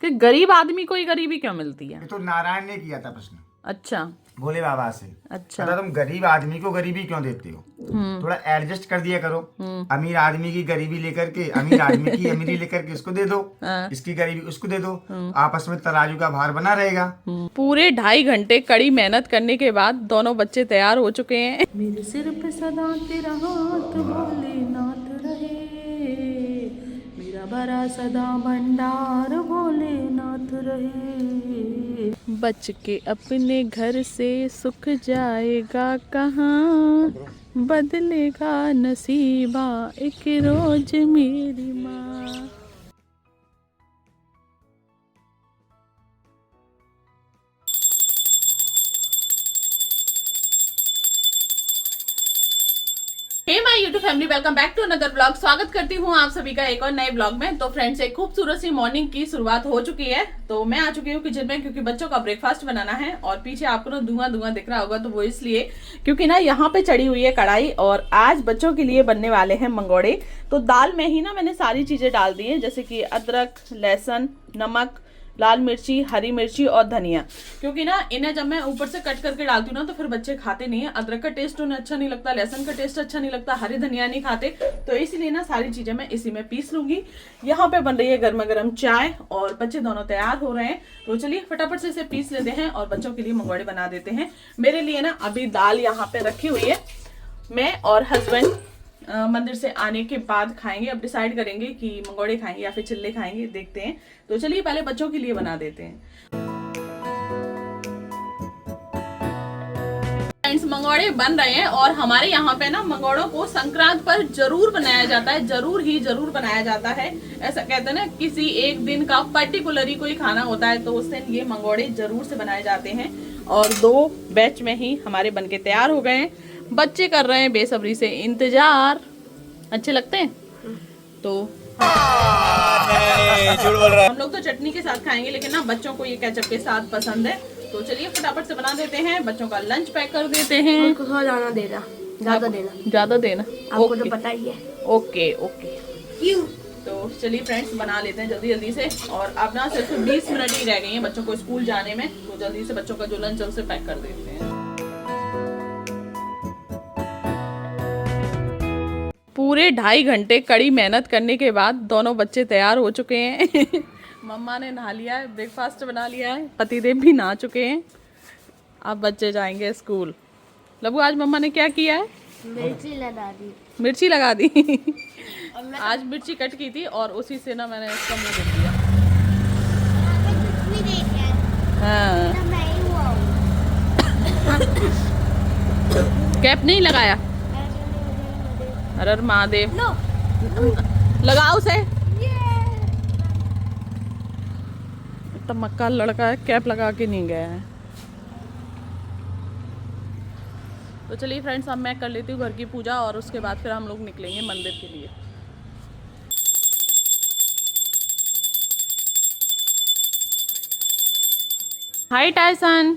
कि गरीब आदमी को ही गरीबी क्यों मिलती है? ये तो नारायण ने किया था प्रश्न अच्छा भोले बाबा से। अच्छा। तुम गरीब आदमी को गरीबी क्यों देते हो? थोड़ा एडजस्ट कर दिया करो। अमीर आदमी की गरीबी लेकर के अमीर आदमी की अमीरी लेकर के इसको दे दो, इसकी गरीबी उसको दे दो, आपस में तराजू का भार बना रहेगा। पूरे 2.5 घंटे कड़ी मेहनत करने के बाद दोनों बच्चे तैयार हो चुके हैं। मेरे सिर पे सदा तेरा हाथ भोलेनाथ रहे, मेरा भरा सदा भंडार भोलेनाथ रहे। बच के अपने घर से सुख जाएगा कहाँ, बदलेगा नसीबा एक रोज मेरी माँ। Hey my YouTube family, welcome back to another blog. स्वागत करती हूँ आप सभी का एक और नए ब्लॉग में। तो फ्रेंड्स, एक खूबसूरत सी मॉर्निंग की शुरुआत हो चुकी है। तो मैं आ चुकी हूँ किचन में क्योंकि बच्चों का ब्रेकफास्ट बनाना है। और पीछे आपको ना धुआं धुआं दिख रहा होगा, तो वो इसलिए क्योंकि ना यहाँ पे चढ़ी हुई है कढ़ाई और आज बच्चों के लिए बनने वाले हैं मंगोड़े। तो दाल में ही ना मैंने सारी चीजें डाल दी है, जैसे कि अदरक, लहसुन, नमक, लाल मिर्ची, हरी मिर्ची और धनिया। क्योंकि ना इन्हें जब मैं ऊपर से कट करके डालती हूँ ना तो फिर बच्चे खाते नहीं है। अदरक का टेस्ट उन्हें अच्छा नहीं लगता, लहसुन का टेस्ट अच्छा नहीं लगता, हरी धनिया नहीं खाते। तो इसलिए ना सारी चीजें मैं इसी में पीस लूंगी। यहाँ पे बन रही है गर्मा गर्म चाय और बच्चे दोनों तैयार हो रहे हैं। तो चलिए फटाफट से इसे पीस लेते हैं और बच्चों के लिए मंगोड़े बना देते हैं। मेरे लिए ना अभी दाल यहाँ पे रखी हुई है। मैं और हस्बैंड मंदिर से आने के बाद खाएंगे। अब डिसाइड करेंगे कि मंगोड़े खाएंगे या फिर चिल्ले खाएंगे, देखते हैं। तो चलिए पहले बच्चों के लिए बना देते हैं। फ्रेंड्स, मंगोड़े बन रहे हैं और हमारे यहाँ पे ना मंगोड़ों को संक्रांत पर जरूर बनाया जाता है, जरूर बनाया जाता है। ऐसा कहते हैं ना, किसी एक दिन का पर्टिकुलर कोई खाना होता है तो उस दिन ये मंगोड़े जरूर से बनाए जाते हैं। और 2 बैच में ही हमारे बनके तैयार हो गए हैं। बच्चे कर रहे हैं बेसब्री से इंतजार। अच्छे लगते हैं तो हम लोग तो चटनी के साथ खाएंगे, लेकिन ना बच्चों को ये केचप के साथ पसंद है। तो चलिए फटाफट से बना देते हैं, बच्चों का लंच पैक कर देते हैं। उनको ज्यादा देना, ज्यादा देना आपको तो पता ही है। Okay okay. तो चलिए फ्रेंड्स, बना लेते हैं जल्दी जल्दी से। और अब ना सिर्फ 20 मिनट ही रह गई हैं बच्चों को स्कूल जाने में। तो जल्दी से बच्चों का जो लंच है उसे पैक कर देते हैं। पूरे 2.5 घंटे कड़ी मेहनत करने के बाद दोनों बच्चे तैयार हो चुके हैं। मम्मा ने नहा लिया है, ब्रेकफास्ट बना लिया है, पतिदेव भी नहा चुके हैं। अब बच्चे जाएंगे स्कूल। लबू, आज मम्मा ने क्या किया है? मिर्ची लगा दी। मिर्ची लगा दी। आज मिर्ची कट की थी और उसी से ना मैंने इसका मुंह देख लिया। हाँ। कैप नहीं लगाया? हर महादेव। लगाओ उसे। इतना मक्का लड़का है, कैप लगा के नहीं गया है। तो चलिए फ्रेंड्स, अब मैं कर लेती हूँ घर की पूजा और उसके बाद फिर हम लोग निकलेंगे मंदिर के लिए। हाय टाइसन,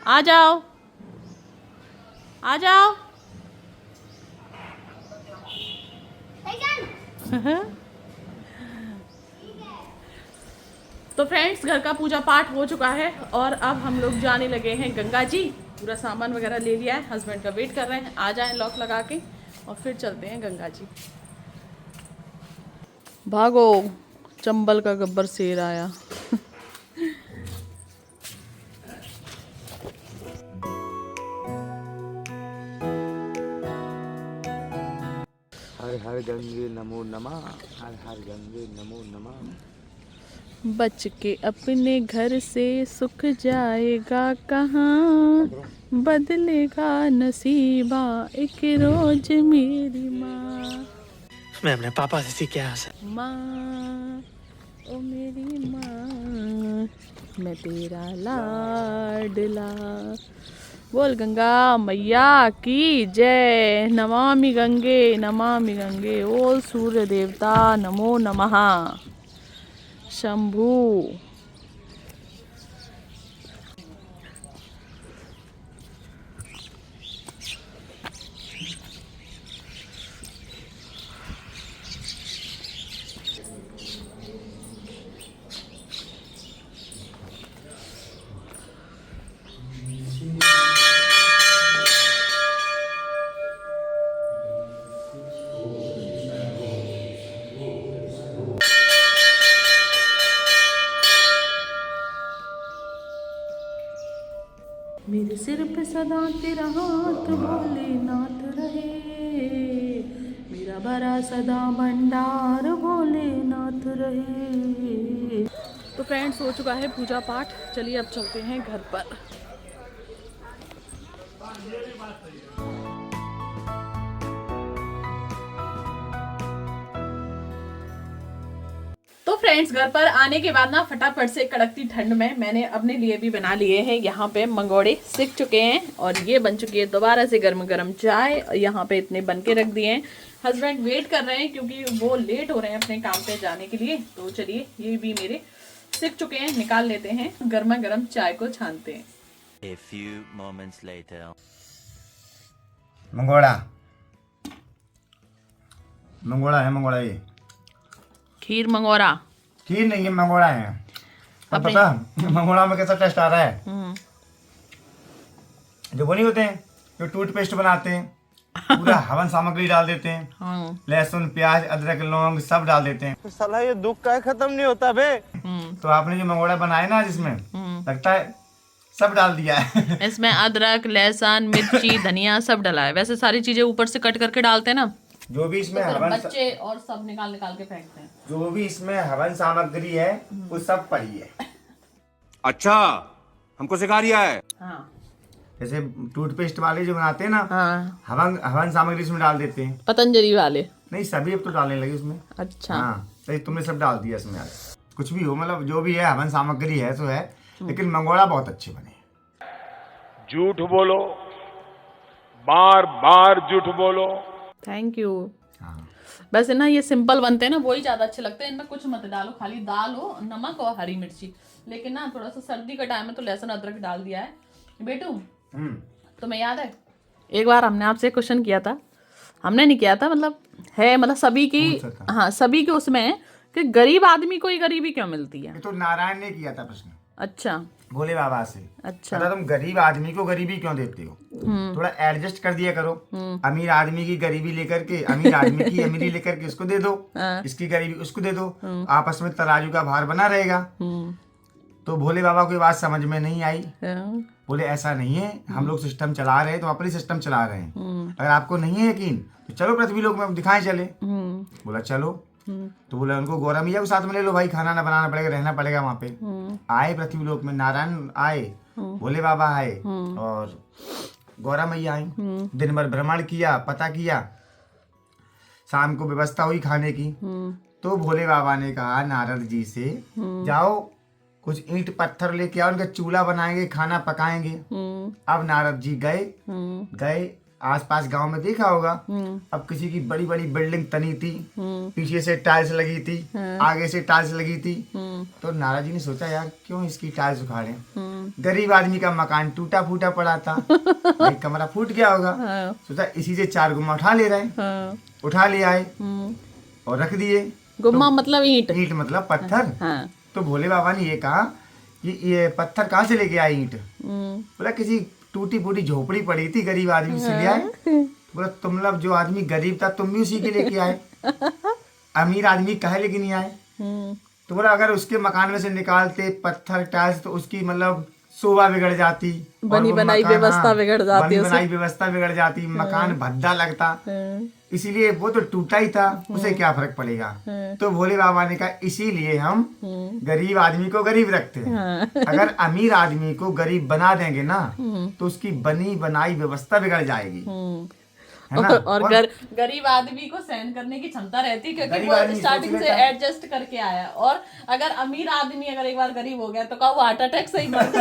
आ जाओ आ जाओ। तो फ्रेंड्स, घर का पूजा पाठ हो चुका है और अब हम लोग जाने लगे हैं गंगा जी। पूरा सामान वगैरह ले लिया है, हस्बैंड का वेट कर रहे हैं, आ जाएं लॉक लगा के और फिर चलते हैं गंगा जी। भागो, चंबल का गब्बर शेर आया। हर हर गंगे नमो नमः, हर हर गंगे नमो नमः। बच के अपने घर से सुख जाएगा कहाँ, बदलेगा नसीबा एक रोज मेरी माँ। मैं अपने पापा से सीखा है। माँ, ओ मेरी माँ, मैं तेरा लाडला। बोल गंगा मैया की जय। नमामि गंगे। ओ सूर्य देवता नमो नमः। शंभू। मेरे सिर पे सदा तेरा हाथ भोलेनाथ रहे, मेरा भरा सदा भंडार भोलेनाथ रहे। तो फ्रेंड्स हो चुका है पूजा पाठ, चलिए अब चलते हैं घर पर। तो फ्रेंड्स घर पर आने के बाद ना फटाफट से कड़कती ठंड में मैंने अपने लिए भी बना लिए हैं यहाँ पे मंगोड़े सिक चुके हैं, और ये बन चुकी है दोबारा से गर्म गर्म चाय। यहाँ पे इतने बन के रख दिए हैं, हस्बैंड वेट कर रहे हैं क्योंकि वो लेट हो रहे हैं अपने काम पे जाने के लिए। तो चलिए ये भी मेरे सिक चुके हैं, निकाल लेते हैं, गर्मा गर्म चाय को छानते हैं। A few moments later. Mangoda mangoda है, मंगोड़ा ये खीर मंगोरा, खीर नहीं है, मंगोड़ा है। अब पता मंगोड़ा में कैसा टेस्ट आ रहा है, जो वो नहीं होते हैं जो टूथपेस्ट बनाते हैं, पूरा हवन सामग्री डाल देते हैं, लहसुन प्याज अदरक लौंग सब डाल देते हैं। साला ये दुख का खत्म नहीं होता बे। तो आपने जो मंगोड़ा बनाया ना जिसमें लगता है सब डाल दिया है। इसमें अदरक लहसुन मिर्ची धनिया सब डला है। वैसे सारी चीजें ऊपर से कट करके डालते हैं ना, जो भी इसमें तो फिर हवन बच्चे और सब निकाल निकाल के फेंकते हैं। जो भी इसमें हवन सामग्री है वो सब पड़ी है। अच्छा, हमको सिखा रिया है। हाँ जैसे टूथपेस्ट वाले जो बनाते हैं ना, हाँ, हवन हवन सामग्री इसमें डाल देते हैं। पतंजलि वाले। नहीं सभी अब तो डालने लगे उसमें। अच्छा हाँ सही, तुमने सब डाल दिया इसमें। आज कुछ भी हो, मतलब जो भी है हवन सामग्री है तो है, लेकिन मंगोड़ा बहुत अच्छे बने। झूठ बोलो, बार बार झूठ बोलो। Thank you. हाँ वैसे ना ये सिंपल बनते हैं ना, वही ज्यादा अच्छे लगते हैं। इनमें कुछ मत डालो, खाली दाल हो, नमक और हरी मिर्ची। लेकिन ना थोड़ा सा सर्दी का टाइम है तो लहसुन अदरक डाल दिया है। बेटू तुम्हें याद है एक बार हमने आपसे क्वेश्चन किया था, हमने नहीं किया था, मतलब सभी की, हाँ सभी के उसमें है कि गरीब आदमी को ही गरीबी क्यों मिलती है। ये तो नारायण ने किया था प्रश्न। अच्छा भोले बाबा से। अच्छा तुम गरीब आदमी को गरीबी क्यों देते हो, थोड़ा एडजस्ट कर दिया करो। अमीर आदमी की गरीबी लेकर के, अमीर आदमी की अमीरी लेकर के इसको दे दो, इसकी गरीबी उसको दे दो, आपस में तराजू का भार बना रहेगा। तो भोले बाबा को ये बात समझ में नहीं आई। बोले ऐसा नहीं है, हम लोग सिस्टम चला रहे हैं तो अपनी सिस्टम चला रहे हैं। अगर आपको नहीं है यकीन तो चलो पृथ्वी लोक में दिखाएं चले। बोला चलो, तो बोला उनको गौरा मैया को साथ में ले लो भाई, खाना ना बनाना पड़ेगा, रहना पड़ेगा वहाँ पे। आए पृथ्वी लोक में, नारायण आए, भोले बाबा आए और गौरा मैया आई। दिन भर भ्रमण किया, पता किया, शाम को व्यवस्था हुई खाने की। तो भोले बाबा ने कहा नारद जी से, जाओ कुछ ईंट पत्थर लेके आओ, उनका चूल्हा बनाएंगे, खाना पकाएंगे। अब नारद जी गए आसपास गांव में देखा होगा, अब किसी की बड़ी बड़ी बिल्डिंग तनी थी, पीछे से टाइल्स लगी थी, आगे से टाइल्स लगी थी। तो नारद जी ने सोचा यार क्यों इसकी टाइल्स उखाड़े, गरीब आदमी का मकान टूटा फूटा पड़ा था, एक कमरा फूट गया होगा, सोचा इसी से 4 गुम्मा उठा ले रहे, उठा ले आए और रख दिए। गुम्मा मतलब ईंट, ईंट मतलब पत्थर। तो भोले बाबा ने ये कहा कि ये पत्थर कहाँ से लेके आए ईंट। बोला किसी टूटी फूटी झोपड़ी पड़ी थी, गरीब आदमी से ले आए। बोला तुम लोग जो आदमी गरीब था तुम भी उसी के लेके आए, अमीर आदमी कहे लेके नहीं आए। तो बोला अगर उसके मकान में से निकालते पत्थर टाइल्स तो उसकी मतलब शोभा बिगड़ जाती, बनी बनाई व्यवस्था बिगड़ जाती, बनी बनाई व्यवस्था बिगड़ जाती, मकान भद्दा लगता, इसीलिए वो तो टूटा ही था, उसे क्या फर्क पड़ेगा। तो भोले बाबा ने कहा इसीलिए हम गरीब आदमी को गरीब रखते हैं। अगर अमीर आदमी को गरीब बना देंगे ना तो उसकी बनी बनाई व्यवस्था बिगड़ जाएगी, है ना। और गरीब आदमी को सहन करने की क्षमता रहती है क्योंकि वो स्टार्टिंग से एडजस्ट करके आया। और अगर अमीर आदमी अगर एक बार गरीब हो गया तो क्या वो हार्ट अटैक से ही मर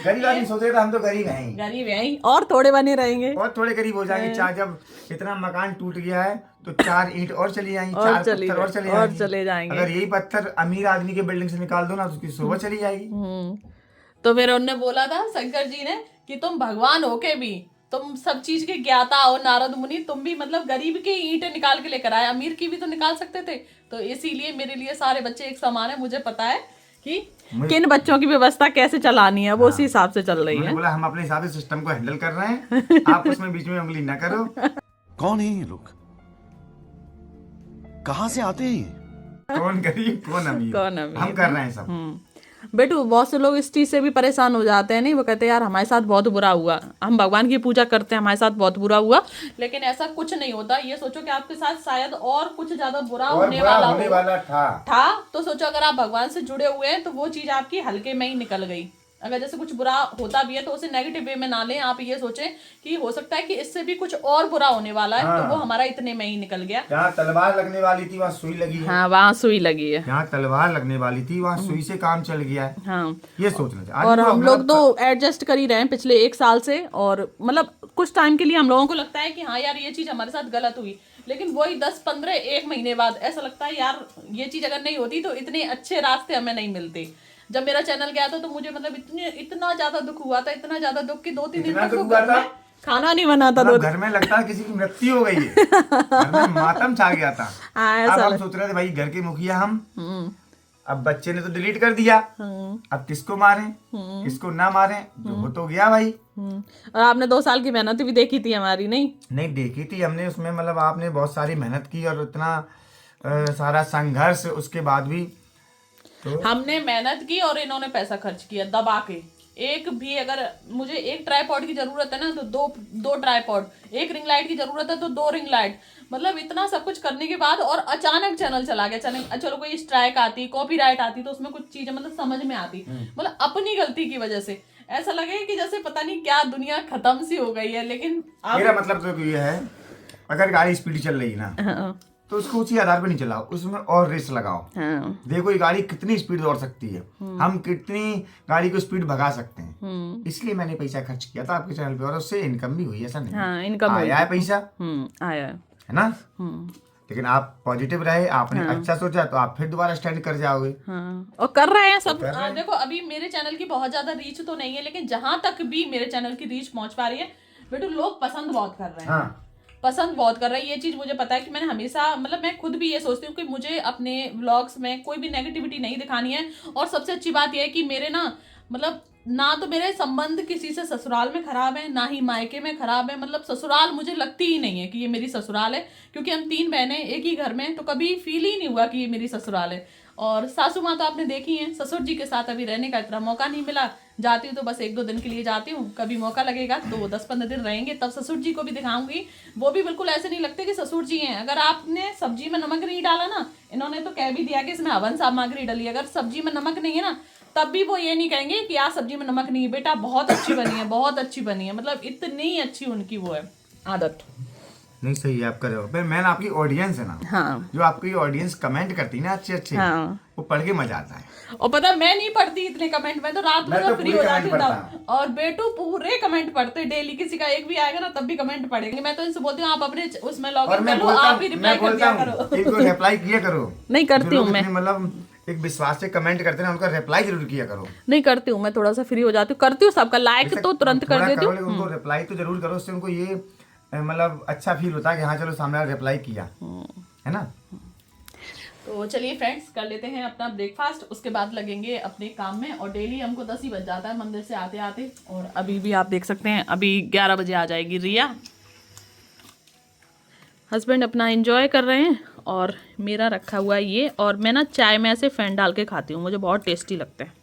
गरीब आदमी सोचे हम तो गरीब हैं, गरीब हैं और थोड़े बने रहेंगे, और थोड़े गरीब हो जाएंगे। चार जब इतना मकान टूट गया है तो 4 ईंट और चली जाएंगी, 4 पत्थर और चले जाएंगे। अगर यही पत्थर अमीर आदमी के बिल्डिंग से निकाल दो ना तो उसकी शोभा चली जाएगी। तो फिर उन्होंने बोला था शंकर जी ने कि तुम भगवान होके भी तुम सब चीज के ज्ञाता हो नारद मुनि, तुम भी मतलब गरीब के ईंटें निकाल के लेकर आए, अमीर की भी तो निकाल सकते थे। तो इसीलिए मेरे लिए सारे बच्चे एक समान है, मुझे पता है कि किन बच्चों की व्यवस्था कैसे चलानी है, वो उसी हिसाब से चल रही है। बोला हम अपने हिसाब से सिस्टम को हैंडल कर रहे हैं, आप उसमें बीच में उंगली ना करो। कौन है ये लोग, कहाँ से आते हैं ये? कौन गरीब कौन अमीर, कौन अमीर, हम कर रहे हैं सब। बेटू बहुत से लोग इस चीज से भी परेशान हो जाते हैं, नहीं, वो कहते हैं यार हमारे साथ बहुत बुरा हुआ, हम भगवान की पूजा करते हैं, हमारे साथ बहुत बुरा हुआ, लेकिन ऐसा कुछ नहीं होता। ये सोचो कि आपके साथ शायद और कुछ ज्यादा बुरा और होने बुरा वाला होने हो वाला था। तो सोचो अगर आप भगवान से जुड़े हुए हैं तो वो चीज आपकी हल्के में ही निकल गई। अगर जैसे कुछ बुरा होता भी है तो उसे नेगेटिव वे में ना लें, आप ये सोचें कि हो सकता है कि इससे भी कुछ और बुरा होने वाला है, तो वो हमारा इतने में ही निकल गया। जहाँ तलवार लगने वाली थी वहाँ सुई लगी है। हाँ, वहाँ सुई लगी है। जहाँ तलवार लगने वाली थी वहाँ सुई से काम चल गया है। हाँ, ये सोचना चाहिए। और हम लोग तो एडजस्ट कर ही रहे हैं पिछले 1 साल से, और मतलब कुछ टाइम के लिए हम लोगों को लगता है कि हाँ यार ये चीज हमारे साथ गलत हुई, लेकिन वही 10-15 1 महीने बाद ऐसा लगता है यार ये चीज अगर नहीं होती तो इतने अच्छे रास्ते हमें नहीं मिलते। जब मेरा चैनल गया था तो मुझे मतलब इतना ज्यादा दुख हुआ था, इतना ज्यादा दुख कि 2-3 दिन तक घर में खाना नहीं बना था। घर में लगता है किसी की मृत्यु हो गई है। घर में मातम छा गया था। अब हम सोच रहे थे भाई घर के मुखिया हम, अब बच्चे ने तो डिलीट कर दिया, अब किसको मारे किसको ना मारे, जो हो तो गया भाई। और आपने 2 साल की मेहनत भी देखी थी हमारी, नहीं देखी थी हमने, उसमें मतलब आपने बहुत सारी मेहनत की और इतना सारा संघर्ष, उसके बाद भी तो हमने मेहनत की और इन्होंने पैसा खर्च किया दबा के। एक भी अगर मुझे एक ट्राइपॉड की जरूरत है ना तो दो ट्राइपॉड, एक रिंग लाइट की जरूरत है तो 2 रिंग लाइट, मतलब इतना सब कुछ करने के बाद और अचानक चैनल चला गया। चलो कोई स्ट्राइक आती, कॉपीराइट आती तो उसमें कुछ चीजें मतलब समझ में आती, मतलब अपनी गलती की वजह से ऐसा लगे कि जैसे पता नहीं क्या दुनिया खत्म सी हो गई है। लेकिन मेरा मतलब तो ये है, अगर गाड़ी स्पीड चल रही है ना तो उसको उसी आधार पे नहीं चलाओ, उसमें और रेस लगाओ। देखो ये गाड़ी कितनी स्पीड दौड़ सकती है, हम कितनी गाड़ी को स्पीड भगा सकते हैं। इसलिए मैंने पैसा खर्च किया था आपके चैनल पे और उससे इनकम भी हुई, ऐसा नहीं। हाँ, इनकम आया है पैसा, आया है ना। लेकिन आप पॉजिटिव रहे, आपने अच्छा सोचा तो आप फिर दोबारा स्टैंड कर जाओगे। और कर रहे हैं सब। देखो अभी मेरे चैनल की बहुत ज्यादा रीच तो नहीं है, लेकिन जहां तक भी मेरे चैनल की रीच पहुंच पा रही है बेटू, लोग पसंद बहुत कर रहे हैं। पसंद बहुत कर रहा है, ये चीज मुझे पता है कि मैंने हमेशा मतलब मैं खुद भी ये सोचती हूँ कि मुझे अपने व्लॉग्स में कोई भी नेगेटिविटी नहीं दिखानी है। और सबसे अच्छी बात यह है कि मेरे ना मतलब ना तो मेरे संबंध किसी से ससुराल में खराब है, ना ही मायके में खराब है। मतलब ससुराल मुझे लगती ही नहीं है कि ये मेरी ससुराल है, क्योंकि हम 3 बहनें एक ही घर में, तो कभी फील ही नहीं हुआ कि ये मेरी ससुराल है। और सासू माँ तो आपने देखी है, ससुर जी के साथ अभी रहने का इतना मौका नहीं मिला। जाती हूँ तो बस 1-2 दिन के लिए जाती हूँ, कभी मौका लगेगा तो 10-15 दिन रहेंगे तब ससुर जी को भी दिखाऊंगी। वो भी बिल्कुल ऐसे नहीं लगते कि ससुर जी हैं। अगर आपने सब्जी में नमक नहीं डाला ना, इन्होंने तो कह भी दिया कि इसमें हवन सामग्री डाली, अगर सब्जी में नमक नहीं है ना तब भी वो ये नहीं कहेंगे कि यार सब्जी में नमक नहीं है, बेटा बहुत अच्छी बनी है, बहुत अच्छी बनी है। मतलब इतनी अच्छी उनकी वो है आदत। नहीं सही है, आप कर रहे हो। फिर मैन आपकी ऑडियंस है ना, हाँ, जो आपकी ऑडियंस कमेंट करती है ना अच्छे हाँ, वो पढ़ के मजा आता है। और पता मैं नहीं पढ़ती इतने कमेंट, मैं तो रात में फ्री हो जाती हूँ और बेटू पूरे कमेंट पढ़ते डेली। किसी का एक भी आएगा ना तब भी कमेंट पढ़ेंगे। मैं तो इनसे बोलती हूँ आप अपने उसमें लॉग इन कर लो, आप ही रिप्लाई कर दिया करो। इनको रिप्लाई किया करो। नहीं करती हूँ मैं, मतलब एक विश्वास से कमेंट करते हैं उनका रिप्लाई जरूर किया करो। नहीं करती हूँ मैं, थोड़ा सा फ्री हो जाती हूँ, करती हूँ सबका लाइक तो तुरंत कर देती हूँ। उनको रिप्लाई तो जरूर करो, उससे उनको ये मतलब अच्छा फील होता है कि हाँ चलो सामने वाला रिप्लाई किया, है ना। तो चलिए फ्रेंड्स कर लेते हैं अपना ब्रेकफास्ट, उसके बाद लगेंगे अपने काम में। और डेली हमको 10 ही बज जाता है मंदिर से आते आते। और अभी भी आप देख सकते हैं अभी 11 बजे आ जाएगी रिया। हस्बैंड अपना एंजॉय कर रहे हैं और मेरा रखा हुआ है ये। और मैं ना चाय में ऐसे फैन डाल के खाती हूँ, मुझे बहुत टेस्टी लगता है।